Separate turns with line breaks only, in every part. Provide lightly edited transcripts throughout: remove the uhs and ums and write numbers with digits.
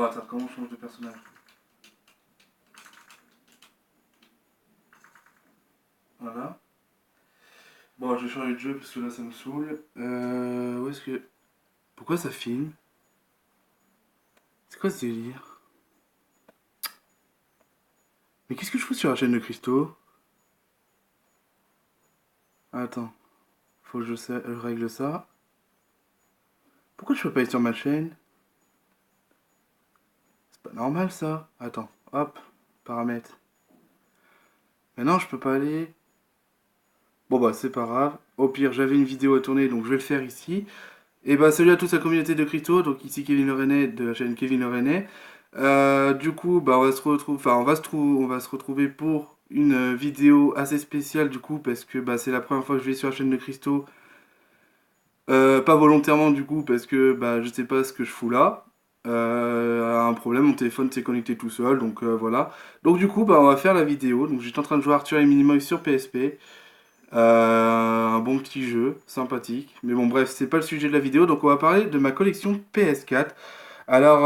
attends, comment on change de personnage? Voilà. Bon, je vais changer de jeu parce que là ça me saoule. Où est-ce que. Pourquoi ça filme? C'est quoi ce délire? Mais qu'est-ce que je fous sur la chaîne de Christo? Attends, faut que je règle ça. Pourquoi je peux pas aller sur ma chaîne? C'est pas normal ça. Attends, hop, paramètres. Mais non, je peux pas aller. Bon bah c'est pas grave. Au pire, j'avais une vidéo à tourner donc je vais le faire ici. Et bah salut à toute la communauté de Crypto, donc ici Kevin Le Rennais de la chaîne Kevin Le Rennais. Du coup, bah on va se retrouver, enfin on va se retrouver pour une vidéo assez spéciale du coup parce que bah c'est la première fois que je vais sur la chaîne de Christo. Pas volontairement du coup parce que bah je sais pas ce que je fous là. Un problème, mon téléphone s'est connecté tout seul, donc voilà. Donc du coup, bah on va faire la vidéo. Donc j'étais en train de jouer Arthur et Minimoy sur PSP. Un bon petit jeu, sympathique. Mais bon, bref, c'est pas le sujet de la vidéo, donc on va parler de ma collection PS4. Alors,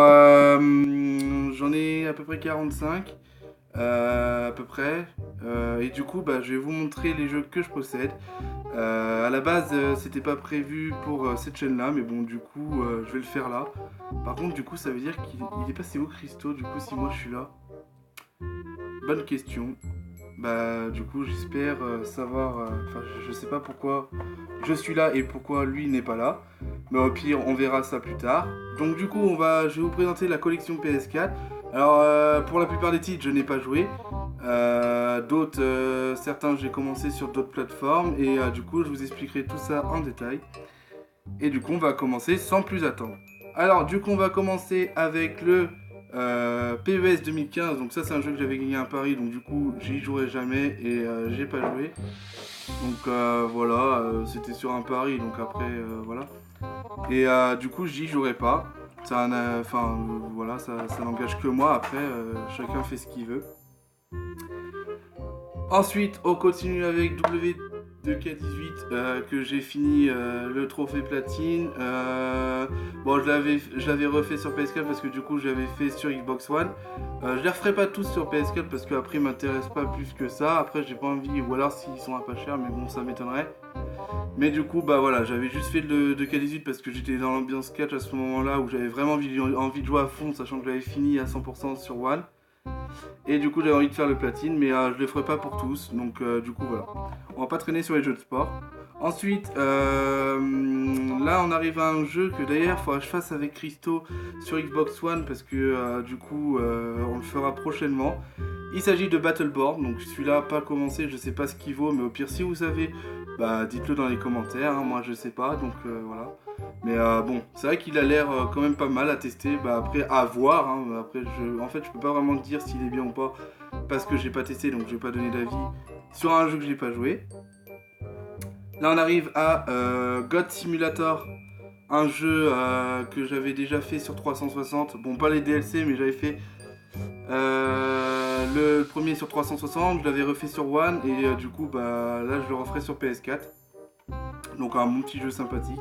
j'en ai à peu près 45, à peu près. Et du coup, bah, je vais vous montrer les jeux que je possède. À la base, c'était pas prévu pour cette chaîne-là, mais bon, du coup, je vais le faire là. Par contre, du coup, ça veut dire qu'il est passé où, Christo, du coup, si moi je suis là? Bonne question. Bah du coup j'espère savoir, enfin je sais pas pourquoi je suis là et pourquoi lui n'est pas là, mais au pire on verra ça plus tard. Donc du coup je vais vous présenter la collection PS4. Alors pour la plupart des titres je n'ai pas joué, d'autres, certains j'ai commencé sur d'autres plateformes et du coup je vous expliquerai tout ça en détail. Et du coup on va commencer sans plus attendre. Alors du coup on va commencer avec le PES 2015, donc ça c'est un jeu que j'avais gagné à Paris, donc du coup j'y jouerai jamais et j'ai pas joué. Donc voilà, c'était sur un pari, donc après voilà. Et du coup j'y jouerai pas. Enfin voilà, ça n'engage que moi, après chacun fait ce qu'il veut. Ensuite, on continue avec W2K18 que j'ai fini le trophée platine. Bon, je l'avais refait sur PS4 parce que du coup, je l'avais fait sur Xbox One. Je les referai pas tous sur PS4 parce qu'après, ils m'intéressent pas plus que ça. Après, j'ai pas envie, ou alors s'ils sont à pas cher, mais bon, ça m'étonnerait. Mais du coup, bah voilà, j'avais juste fait le K18 parce que j'étais dans l'ambiance catch à ce moment-là où j'avais vraiment envie de jouer à fond, sachant que j'avais fini à 100% sur One. Et du coup j'avais envie de faire le platine, mais je le ferai pas pour tous, donc du coup voilà. On va pas traîner sur les jeux de sport. Ensuite, là on arrive à un jeu que d'ailleurs il faudra que je fasse avec Christo sur Xbox One parce que du coup on le fera prochainement. Il s'agit de Battleborn, donc celui-là pas commencé, je sais pas ce qu'il vaut, mais au pire si vous savez, bah dites-le dans les commentaires, hein, moi je sais pas, donc voilà. Mais bon, c'est vrai qu'il a l'air quand même pas mal à tester. Bah après, à voir. Hein. Après, en fait, je peux pas vraiment dire s'il est bien ou pas parce que j'ai pas testé, donc je vais pas donner d'avis sur un jeu que j'ai pas joué. Là, on arrive à God Simulator, un jeu que j'avais déjà fait sur 360. Bon, pas les DLC, mais j'avais fait le premier sur 360. Je l'avais refait sur One et du coup, bah là, je le referai sur PS4. Donc un bon petit jeu sympathique.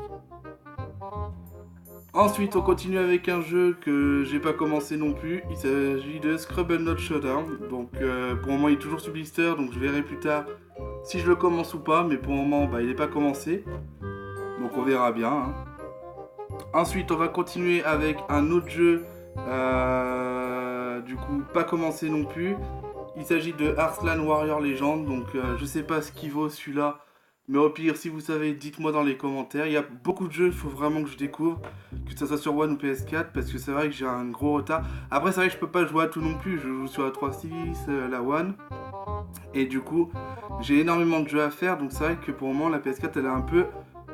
Ensuite, on continue avec un jeu que j'ai pas commencé non plus. Il s'agit de Scrabble Not Showdown. Donc, pour le moment, il est toujours sur blister. Donc, je verrai plus tard si je le commence ou pas. Mais pour le moment, bah, il n'est pas commencé. Donc, on verra bien. Hein. Ensuite, on va continuer avec un autre jeu. Du coup, pas commencé non plus. Il s'agit de Arslan Warrior Legend. Donc, je sais pas ce qu'il vaut celui-là. Mais au pire, si vous savez, dites-moi dans les commentaires. Il y a beaucoup de jeux, il faut vraiment que je découvre, que ce soit sur One ou PS4, parce que c'est vrai que j'ai un gros retard. Après, c'est vrai que je peux pas jouer à tout non plus. Je joue sur la 3.6, la One. Et du coup, j'ai énormément de jeux à faire. Donc c'est vrai que pour le moment, la PS4, elle est un peu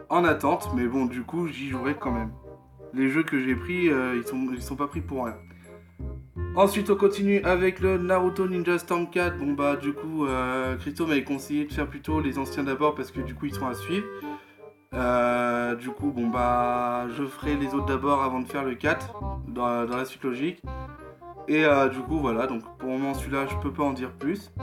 en attente. Mais bon, du coup, j'y jouerai quand même. Les jeux que j'ai pris, ils sont pas pris pour rien. Ensuite, on continue avec le Naruto Ninja Storm 4. Bon, bah, du coup, Christo m'avait conseillé de faire plutôt les anciens d'abord parce que du coup, ils sont à suivre. Du coup, bon, bah, je ferai les autres d'abord avant de faire le 4 dans la suite logique. Et du coup, voilà. Donc, pour le moment, celui-là, je peux pas en dire plus.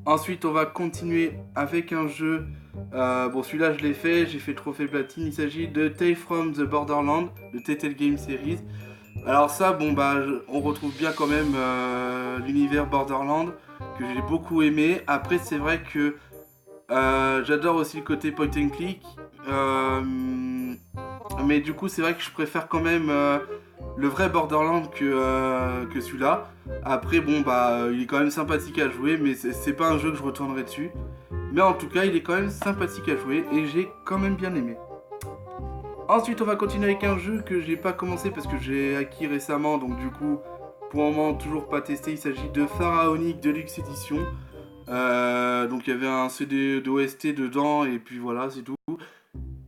Ensuite, on va continuer avec un jeu. Bon, celui-là, je l'ai fait. J'ai fait le trophée platine. Il s'agit de Tales from the Borderland, de Telltale Game Series. Alors ça, bon bah, on retrouve bien quand même l'univers Borderlands que j'ai beaucoup aimé. Après, c'est vrai que j'adore aussi le côté point and click. Euh, mais du coup, c'est vrai que je préfère quand même le vrai Borderlands que celui-là. Après, bon bah, il est quand même sympathique à jouer, mais c'est pas un jeu que je retournerai dessus. Mais en tout cas, il est quand même sympathique à jouer et j'ai quand même bien aimé. Ensuite, on va continuer avec un jeu que j'ai pas commencé parce que j'ai acquis récemment, donc du coup, pour le moment, toujours pas testé. Il s'agit de Pharaonic Deluxe Edition. Donc il y avait un CD de OST dedans et puis voilà, c'est tout.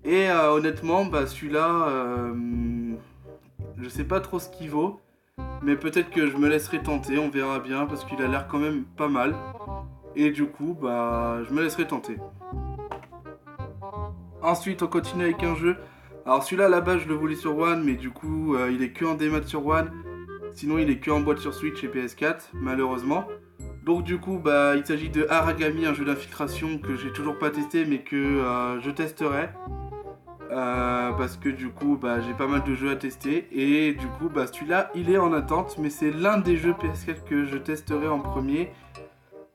Et honnêtement, bah celui-là, je sais pas trop ce qu'il vaut, mais peut-être que je me laisserai tenter, on verra bien parce qu'il a l'air quand même pas mal. Et du coup, bah je me laisserai tenter. Ensuite, on continue avec un jeu. Alors celui-là, à la base, je le voulais sur One, mais du coup, il est que en démat sur One. Sinon, il est que en boîte sur Switch et PS4, malheureusement. Donc du coup, bah, il s'agit de Aragami, un jeu d'infiltration que j'ai toujours pas testé, mais que je testerai. Parce que du coup, bah, j'ai pas mal de jeux à tester. Et du coup, bah, celui-là, il est en attente, mais c'est l'un des jeux PS4 que je testerai en premier.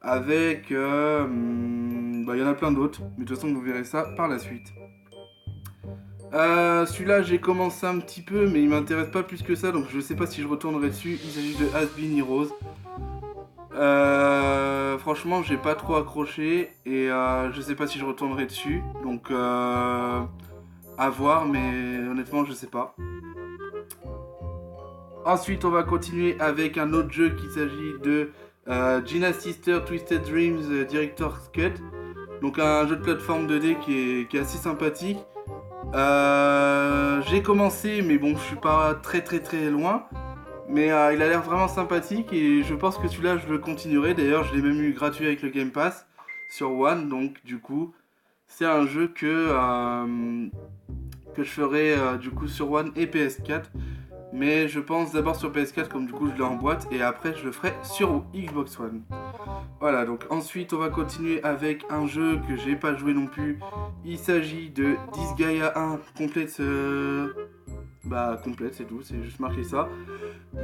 Avec... bah, il y en a plein d'autres, mais de toute façon, vous verrez ça par la suite. Celui-là, j'ai commencé un petit peu, mais il m'intéresse pas plus que ça, donc je sais pas si je retournerai dessus. Il s'agit de Has Been Heroes. Franchement, j'ai pas trop accroché et je sais pas si je retournerai dessus. Donc, à voir, mais honnêtement, je sais pas. Ensuite, on va continuer avec un autre jeu qui s'agit de Gina Sister Twisted Dreams Director's Cut. Donc, un jeu de plateforme 2D qui est assez sympathique. J'ai commencé, mais bon, je suis pas très loin. Mais il a l'air vraiment sympathique et je pense que celui-là je le continuerai. D'ailleurs, je l'ai même eu gratuit avec le Game Pass sur One. Donc, du coup, c'est un jeu que je ferai du coup sur One et PS4. Mais je pense d'abord sur PS4, comme du coup je l'ai en boîte, et après je le ferai sur Xbox One. Voilà, donc ensuite on va continuer avec un jeu que j'ai pas joué non plus. Il s'agit de Disgaea 1 complète. Bah, complète, c'est tout, c'est juste marqué ça.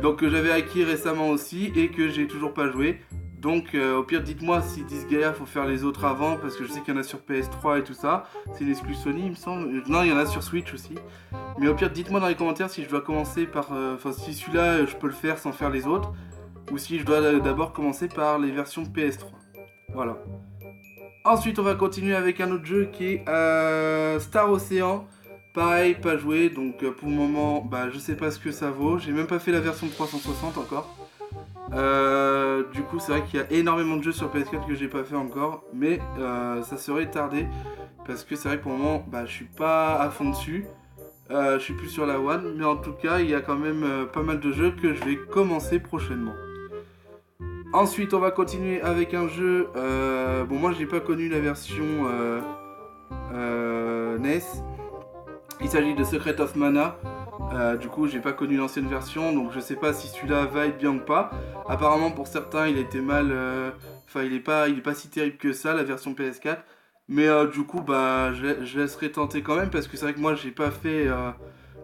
Donc que j'avais acquis récemment aussi et que j'ai toujours pas joué. Donc au pire dites-moi si Disgaea faut faire les autres avant parce que je sais qu'il y en a sur PS3 et tout ça. C'est une exclu Sony il me semble. Non, il y en a sur Switch aussi. Mais au pire dites-moi dans les commentaires si je dois commencer par... Enfin si celui-là je peux le faire sans faire les autres. Ou si je dois d'abord commencer par les versions PS3. Voilà. Ensuite on va continuer avec un autre jeu qui est Star Ocean. Pareil, pas joué, donc pour le moment, bah, je sais pas ce que ça vaut. J'ai même pas fait la version 360 encore. Du coup, c'est vrai qu'il y a énormément de jeux sur PS4 que j'ai pas fait encore, mais ça serait tardé parce que c'est vrai que pour le moment, bah, je suis pas à fond dessus. Je suis plus sur la One, mais en tout cas, il y a quand même pas mal de jeux que je vais commencer prochainement. Ensuite, on va continuer avec un jeu. Bon, moi, j'ai pas connu la version NES. Il s'agit de Secret of Mana. Du coup, j'ai pas connu l'ancienne version, donc je sais pas si celui-là va être bien ou pas. Apparemment, pour certains, il était mal. Enfin, il est pas si terrible que ça, la version PS4. Mais du coup, bah, je laisserai tenter quand même parce que c'est vrai que moi, j'ai pas fait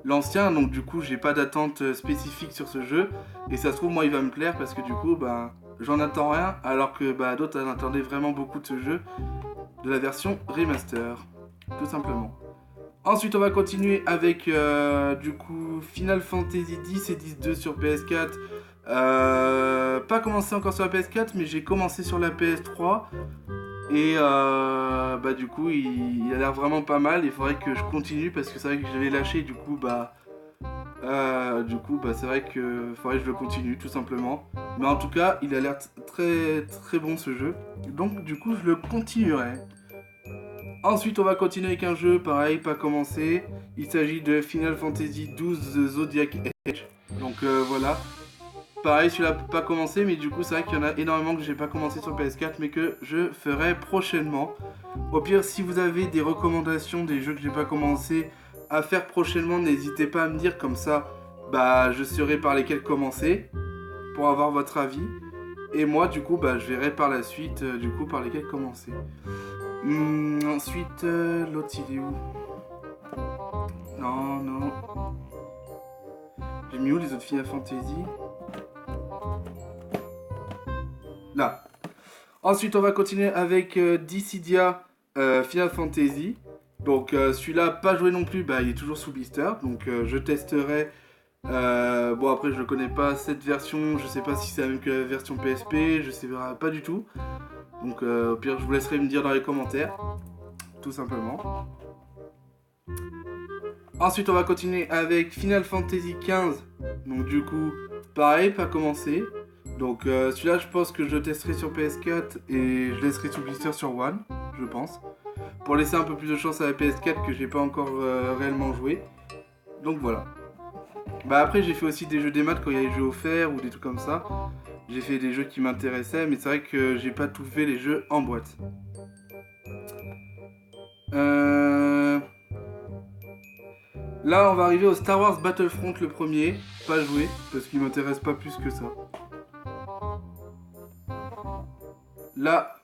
l'ancien, donc du coup, j'ai pas d'attente spécifique sur ce jeu. Et ça se trouve, moi, il va me plaire parce que du coup, bah, j'en attends rien, alors que bah, d'autres en attendaient vraiment beaucoup de ce jeu, de la version remaster, tout simplement. Ensuite, on va continuer avec du coup Final Fantasy X et X-2 sur PS4. Pas commencé encore sur la PS4, mais j'ai commencé sur la PS3. Et bah du coup, il a l'air vraiment pas mal. Il faudrait que je continue parce que c'est vrai que j'avais lâché. Du coup, c'est vrai que faudrait que je le continue tout simplement. Mais en tout cas, il a l'air très bon ce jeu. Donc du coup, je le continuerai. Ensuite, on va continuer avec un jeu, pareil, pas commencé. Il s'agit de Final Fantasy XII The Zodiac Age. Donc voilà. Pareil, celui-là pas commencé, mais du coup, c'est vrai qu'il y en a énormément que j'ai pas commencé sur PS4, mais que je ferai prochainement. Au pire, si vous avez des recommandations des jeux que j'ai pas commencé à faire prochainement, n'hésitez pas à me dire, comme ça, bah, je saurai par lesquels commencer pour avoir votre avis. Et moi, du coup, bah, je verrai par la suite, du coup, par lesquels commencer. Ensuite, l'autre il est où? Non. J'ai mis où les autres Final Fantasy? Là. Ensuite, on va continuer avec Dissidia Final Fantasy. Donc celui-là, pas joué non plus, bah, il est toujours sous blister. Donc je testerai. Bon, après, je ne connais pas cette version. Je sais pas si c'est la même que la version PSP. Je sais pas du tout. Donc au pire, je vous laisserai me dire dans les commentaires. Tout simplement. Ensuite, on va continuer avec Final Fantasy XV. Donc du coup, pareil, pas commencé. Donc celui-là, je pense que je testerai sur PS4 et je laisserai sous blister sur One, je pense. Pour laisser un peu plus de chance à la PS4 que j'ai pas encore réellement joué. Donc voilà. Bah après, j'ai fait aussi des jeux des maths quand il y a des jeux offerts ou des trucs comme ça. J'ai fait des jeux qui m'intéressaient, mais c'est vrai que j'ai pas tout fait les jeux en boîte. Là, on va arriver au Star Wars Battlefront le premier. Pas joué, parce qu'il m'intéresse pas plus que ça. Là,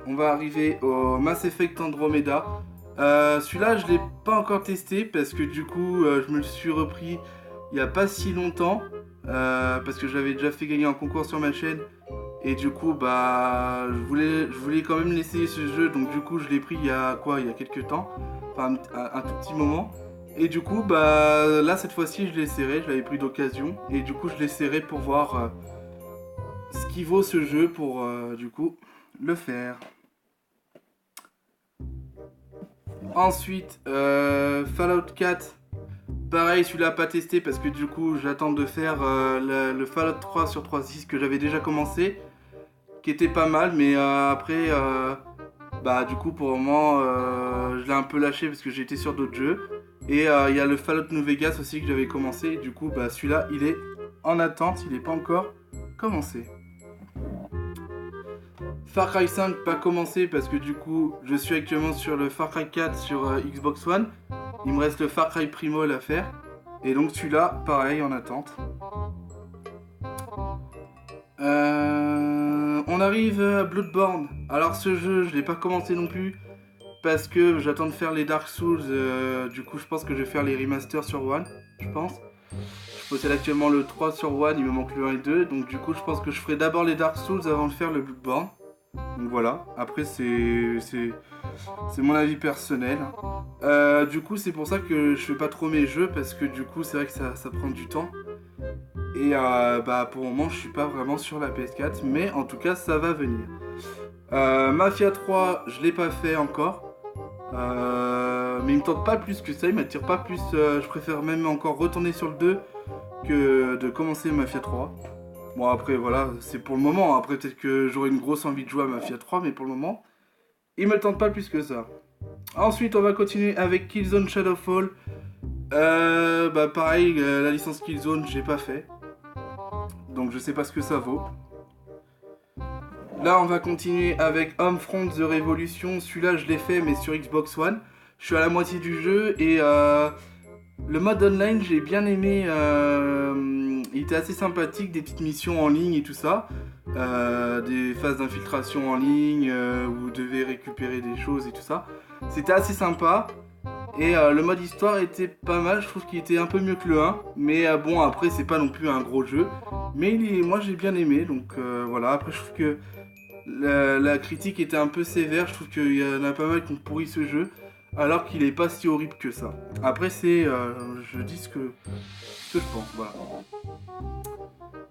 on va arriver au Mass Effect Andromeda. Celui-là, je l'ai pas encore testé parce que du coup, je me le suis repris il y a pas si longtemps. Parce que j'avais déjà fait gagner un concours sur ma chaîne. Et du coup, bah, je voulais quand même l'essayer ce jeu. Donc du coup, je l'ai pris il y a quelques temps. Enfin, un tout petit moment. Et du coup, bah, là, cette fois-ci, je l'essaierai. Je l'avais pris d'occasion. Et du coup, je l'essaierai pour voir ce qui vaut ce jeu pour, du coup, le faire. Ensuite, Fallout 4. Pareil, celui-là pas testé parce que du coup j'attends de faire le Fallout 3 sur 3.6 que j'avais déjà commencé, qui était pas mal, mais après, bah du coup pour le moment je l'ai un peu lâché parce que j'ai été sur d'autres jeux. Et il y a le Fallout New Vegas aussi que j'avais commencé, et du coup bah celui-là il est en attente, il n'est pas encore commencé. Far Cry 5 pas commencé parce que du coup je suis actuellement sur le Far Cry 4 sur Xbox One. Il me reste le Far Cry Primal à faire. Et donc celui-là, pareil, en attente. On arrive à Bloodborne. Alors ce jeu, je l'ai pas commencé non plus. Parce que j'attends de faire les Dark Souls. Du coup, je pense que je vais faire les remasters sur One. Je pense. Je possède actuellement le 3 sur One, il me manque le 1 et 2. Donc du coup, je pense que je ferai d'abord les Dark Souls avant de faire le Bloodborne. Donc voilà. Après, c'est mon avis personnel. Du coup, c'est pour ça que je fais pas trop mes jeux, parce que du coup, c'est vrai que ça prend du temps. Et bah, pour le moment, je suis pas vraiment sur la PS4, mais en tout cas, ça va venir. Mafia 3, je l'ai pas fait encore. Mais il me tente pas plus que ça, il m'attire pas plus. Je préfère même encore retourner sur le 2 que de commencer Mafia 3. Bon, après, voilà, c'est pour le moment. Après, peut-être que j'aurai une grosse envie de jouer à Mafia 3, mais pour le moment, il me tente pas plus que ça. Ensuite, on va continuer avec Killzone Shadowfall. Bah pareil, la licence Killzone, j'ai pas fait. Donc je sais pas ce que ça vaut. Là, on va continuer avec Homefront The Revolution. Celui-là, je l'ai fait, mais sur Xbox One. Je suis à la moitié du jeu et le mode online, j'ai bien aimé. Il était assez sympathique, des petites missions en ligne et tout ça. Des phases d'infiltration en ligne où vous devez récupérer des choses et tout ça. C'était assez sympa. Et le mode histoire était pas mal, je trouve qu'il était un peu mieux que le 1. Mais bon, après, c'est pas non plus un gros jeu. Mais moi, j'ai bien aimé, donc voilà. Après, je trouve que la critique était un peu sévère. Je trouve qu'il y en a pas mal qui ont pourri ce jeu, alors qu'il est pas si horrible que ça. Après, je dis ce que je pense, voilà.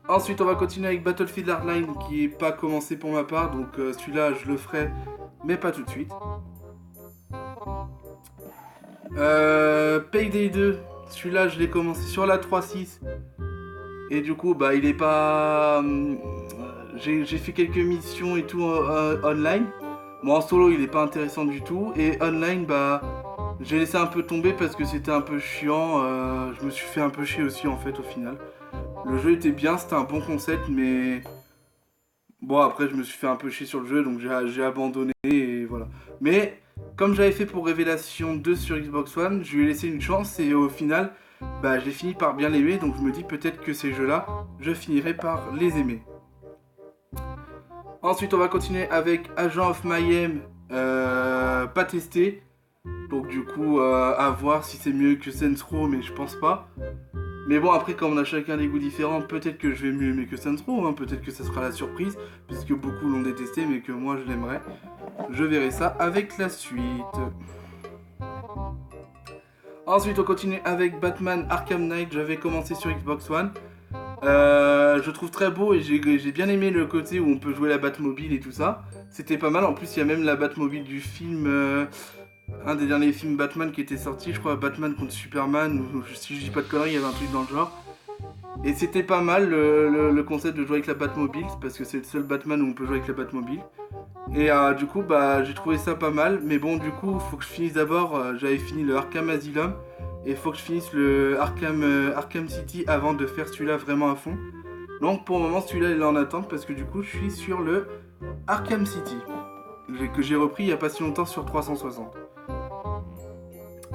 Ensuite, on va continuer avec Battlefield Hardline, qui est pas commencé pour ma part. Donc celui-là, je le ferai, mais pas tout de suite. Payday 2, celui-là je l'ai commencé sur la 3.6 et du coup bah il est pas... j'ai fait quelques missions et tout online. Bon, en solo il est pas intéressant du tout, et online bah j'ai laissé un peu tomber parce que c'était un peu chiant. Je me suis fait un peu chier aussi en fait au final. Le jeu était bien, c'était un bon concept, mais bon, après je me suis fait un peu chier sur le jeu, donc j'ai abandonné et voilà. Mais comme j'avais fait pour Révélation 2 sur Xbox One, je lui ai laissé une chance et au final, bah j'ai fini par bien l'aimer, donc je me dis peut-être que ces jeux-là, je finirai par les aimer. Ensuite, on va continuer avec Agent of Mayhem, pas testé. Donc du coup, à voir si c'est mieux que Saints Row, mais je pense pas. Mais bon, après, comme on a chacun des goûts différents, peut-être que je vais mieux aimer que Saints Row, hein, peut-être que ça sera la surprise, puisque beaucoup l'ont détesté, mais que moi je l'aimerais. Je verrai ça avec la suite. Ensuite, on continue avec Batman Arkham Knight. J'avais commencé sur Xbox One. Je trouve très beau et j'ai bien aimé le côté où on peut jouer la Batmobile et tout ça. C'était pas mal. En plus, il y a même la Batmobile du film, un des derniers films Batman qui était sorti, je crois, Batman contre Superman, ou si je dis pas de conneries, il y avait un truc dans le genre. Et c'était pas mal le concept de jouer avec la Batmobile, parce que c'est le seul Batman où on peut jouer avec la Batmobile. Et du coup, bah, j'ai trouvé ça pas mal. Mais bon, du coup, faut que je finisse d'abord. J'avais fini le Arkham Asylum. Et faut que je finisse le Arkham City avant de faire celui-là vraiment à fond. Donc pour le moment, celui-là, il est en attente parce que du coup, je suis sur le Arkham City. Que j'ai repris il y a pas si longtemps sur 360.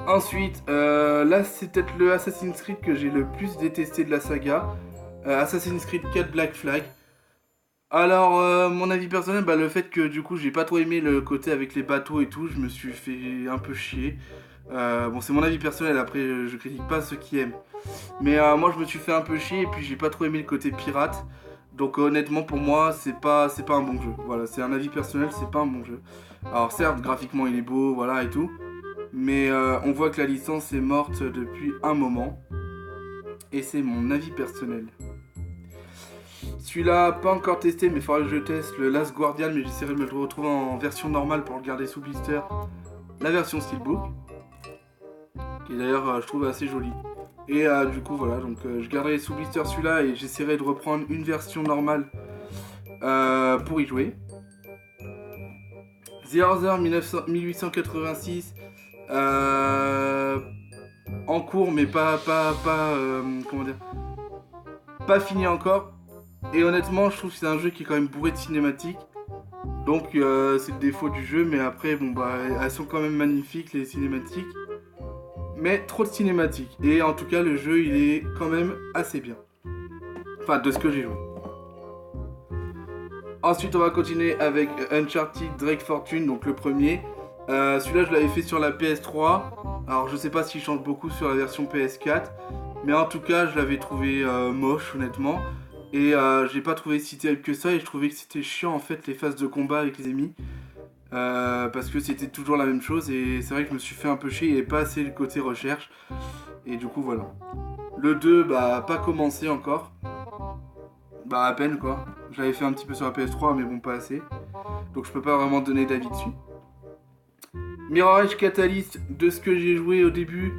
Ensuite, là, c'est peut-être le Assassin's Creed que j'ai le plus détesté de la saga. Assassin's Creed 4 Black Flag. Alors, mon avis personnel, bah, le fait que du coup j'ai pas trop aimé le côté avec les bateaux et tout, je me suis fait un peu chier. Bon, c'est mon avis personnel, après je critique pas ceux qui aiment. Mais moi je me suis fait un peu chier et puis j'ai pas trop aimé le côté pirate. Donc honnêtement pour moi c'est pas un bon jeu. Voilà, c'est un avis personnel, c'est pas un bon jeu. Alors certes graphiquement il est beau, voilà et tout. Mais on voit que la licence est morte depuis un moment. Et c'est mon avis personnel. Celui-là, pas encore testé, mais il faudra que je teste le Last Guardian, mais j'essaierai de me le retrouver en version normale pour le garder sous blister. La version Steelbook, qui est d'ailleurs, je trouve, assez jolie. Et du coup, voilà, donc je garderai sous blister celui-là et j'essaierai de reprendre une version normale pour y jouer. The Order 1886, en cours, mais pas comment dire, pas fini encore. Et honnêtement, je trouve que c'est un jeu qui est quand même bourré de cinématiques. Donc c'est le défaut du jeu, mais après, bon bah, elles sont quand même magnifiques les cinématiques. Mais trop de cinématiques. Et en tout cas, le jeu, il est quand même assez bien. Enfin, de ce que j'ai joué. Ensuite, on va continuer avec Uncharted Drake Fortune, donc le premier. Celui-là, je l'avais fait sur la PS3. Alors, je sais pas s'il change beaucoup sur la version PS4. Mais en tout cas, je l'avais trouvé moche, honnêtement. Et j'ai pas trouvé si terrible que ça. Et je trouvais que c'était chiant, en fait, les phases de combat avec les ennemis. Parce que c'était toujours la même chose. Et c'est vrai que je me suis fait un peu chier. Il n'y avait pas assez le côté recherche. Et du coup, voilà. Le 2, bah, pas commencé encore. Bah, à peine, quoi. Je l'avais fait un petit peu sur la PS3, mais bon, pas assez. Donc, je peux pas vraiment donner d'avis dessus. Mirror Edge Catalyst, de ce que j'ai joué au début,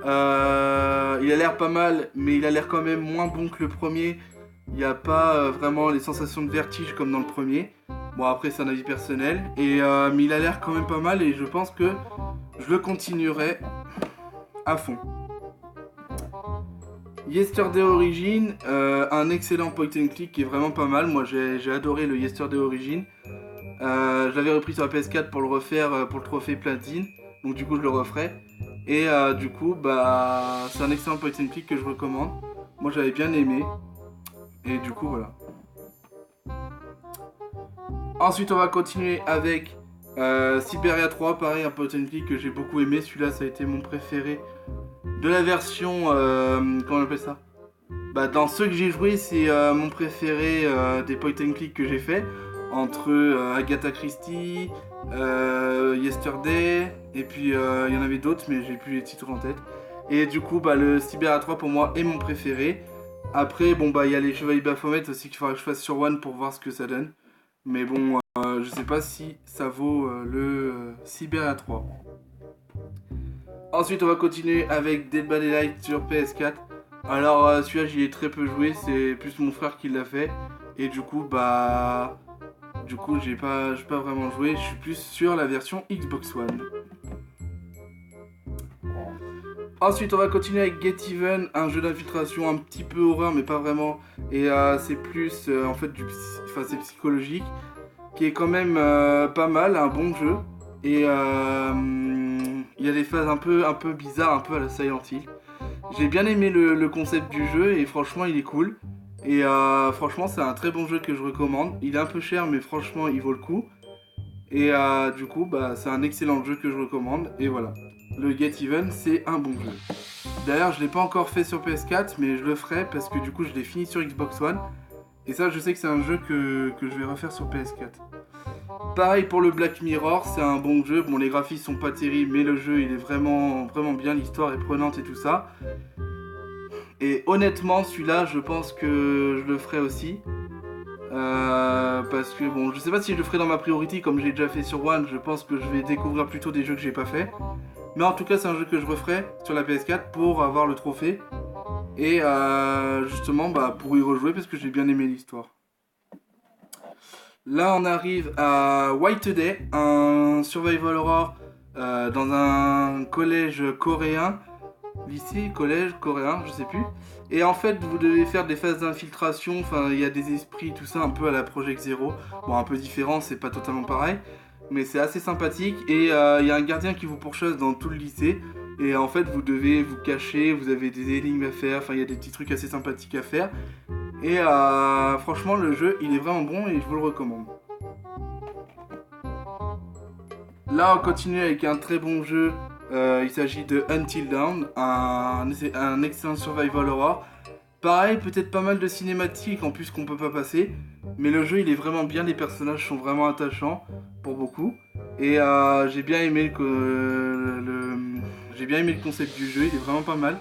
il a l'air pas mal, mais il a l'air quand même moins bon que le premier. Il n'y a pas vraiment les sensations de vertige comme dans le premier. Bon, après, c'est un avis personnel. Et, mais il a l'air quand même pas mal et je pense que je le continuerai à fond. Yesterday Origin, un excellent point and click qui est vraiment pas mal. Moi, j'ai adoré le Yesterday Origin. Je l'avais repris sur la PS4 pour le refaire pour le trophée platine. Donc du coup je le referai. Et du coup bah c'est un excellent point and click que je recommande. Moi j'avais bien aimé. Et du coup voilà. Ensuite on va continuer avec Siberia 3. Pareil un point and click que j'ai beaucoup aimé. Celui-là ça a été mon préféré de la version comment on appelle ça. Bah dans ceux que j'ai joué c'est mon préféré des point and click que j'ai fait. Entre Agatha Christie, Yesterday, et puis il y en avait d'autres, mais j'ai plus les titres en tête. Et du coup, bah, le Siberia 3 pour moi est mon préféré. Après, bon, bah, il y a les Chevaliers Baphomet aussi qu'il faudra que je fasse sur One pour voir ce que ça donne. Mais bon, je sais pas si ça vaut le Siberia 3. Ensuite, on va continuer avec Dead by Daylight sur PS4. Alors, celui-là, j'y ai très peu joué, c'est plus mon frère qui l'a fait. Et du coup, bah. Du coup, j'ai pas vraiment joué, je suis plus sur la version Xbox One. Ensuite, on va continuer avec Get Even, un jeu d'infiltration un petit peu horreur, mais pas vraiment. Et c'est plus, en fait, c'est psychologique, qui est quand même pas mal, un bon jeu. Et il y a des phases un peu bizarres, un peu à la Silent Hill. J'ai bien aimé le concept du jeu, et franchement, il est cool. Et franchement c'est un très bon jeu que je recommande. Il est un peu cher mais franchement il vaut le coup. Et du coup bah, c'est un excellent jeu que je recommande. Et voilà. le Get Even, c'est un bon jeu. D'ailleurs, je l'ai pas encore fait sur PS4, mais je le ferai parce que du coup, je l'ai fini sur Xbox One. Et ça, je sais que c'est un jeu que je vais refaire sur PS4. Pareil pour le Black Mirror, c'est un bon jeu. Bon, les graphismes sont pas terribles, mais le jeu, il est vraiment, vraiment bien. L'histoire est prenante et tout ça. Et honnêtement, celui-là, je pense que je le ferai aussi. Parce que bon, je sais pas si je le ferai dans ma priorité comme j'ai déjà fait sur One. Je pense que je vais découvrir plutôt des jeux que j'ai pas fait. Mais en tout cas, c'est un jeu que je referai sur la PS4 pour avoir le trophée. Et justement, bah, pour y rejouer parce que j'ai bien aimé l'histoire. Là, on arrive à White Day, un survival horror dans un collège coréen. Lycée, collège, coréen, je sais plus. Et en fait, vous devez faire des phases d'infiltration. Enfin, il y a des esprits, tout ça, un peu à la Project Zero. Bon, un peu différent, c'est pas totalement pareil. Mais c'est assez sympathique. Et il y a un gardien qui vous pourchasse dans tout le lycée. Et en fait, vous devez vous cacher. Vous avez des énigmes à faire. Enfin, il y a des petits trucs assez sympathiques à faire. Et franchement, le jeu, il est vraiment bon et je vous le recommande. Là, on continue avec un très bon jeu. Il s'agit de Until Dawn, un excellent survival horror. Pareil, peut-être pas mal de cinématiques en plus qu'on peut pas passer. Mais le jeu, il est vraiment bien. Les personnages sont vraiment attachants pour beaucoup. Et j'ai bien aimé j'ai bien aimé le concept du jeu. Il est vraiment pas mal.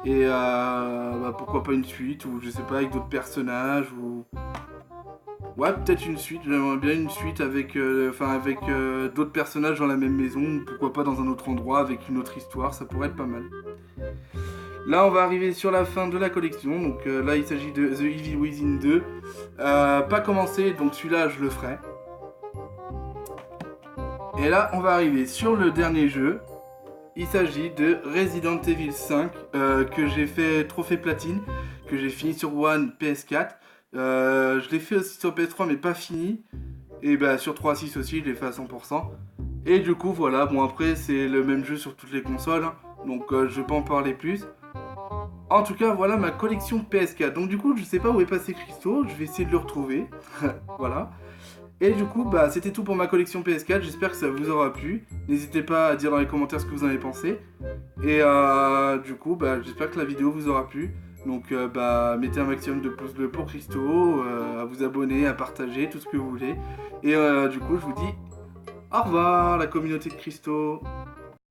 Et bah, pourquoi pas une suite ou je sais pas avec d'autres personnages ou ouais, peut-être une suite. J'aimerais bien une suite avec, d'autres personnages dans la même maison. Pourquoi pas dans un autre endroit avec une autre histoire. Ça pourrait être pas mal. Là, on va arriver sur la fin de la collection. Donc là, il s'agit de The Evil Within 2. Pas commencé, donc celui-là, je le ferai. Et là, on va arriver sur le dernier jeu. Il s'agit de Resident Evil 5 que j'ai fait trophée platine, que j'ai fini sur One PS4. Je l'ai fait aussi sur PS3 mais pas fini. Et bah sur 3.6 aussi, je l'ai fait à 100%. Et du coup voilà, bon après c'est le même jeu sur toutes les consoles, hein, donc je vais pas en parler plus. En tout cas voilà ma collection PS4. Donc du coup je sais pas où est passé Christo, je vais essayer de le retrouver. Voilà. Et du coup, bah, c'était tout pour ma collection PS4, j'espère que ça vous aura plu. N'hésitez pas à dire dans les commentaires ce que vous en avez pensé. Et du coup, bah, j'espère que la vidéo vous aura plu. Donc, bah, mettez un maximum de pouces bleus pour Christo, à vous abonner, à partager, tout ce que vous voulez. Et du coup, je vous dis au revoir, la communauté de Christo.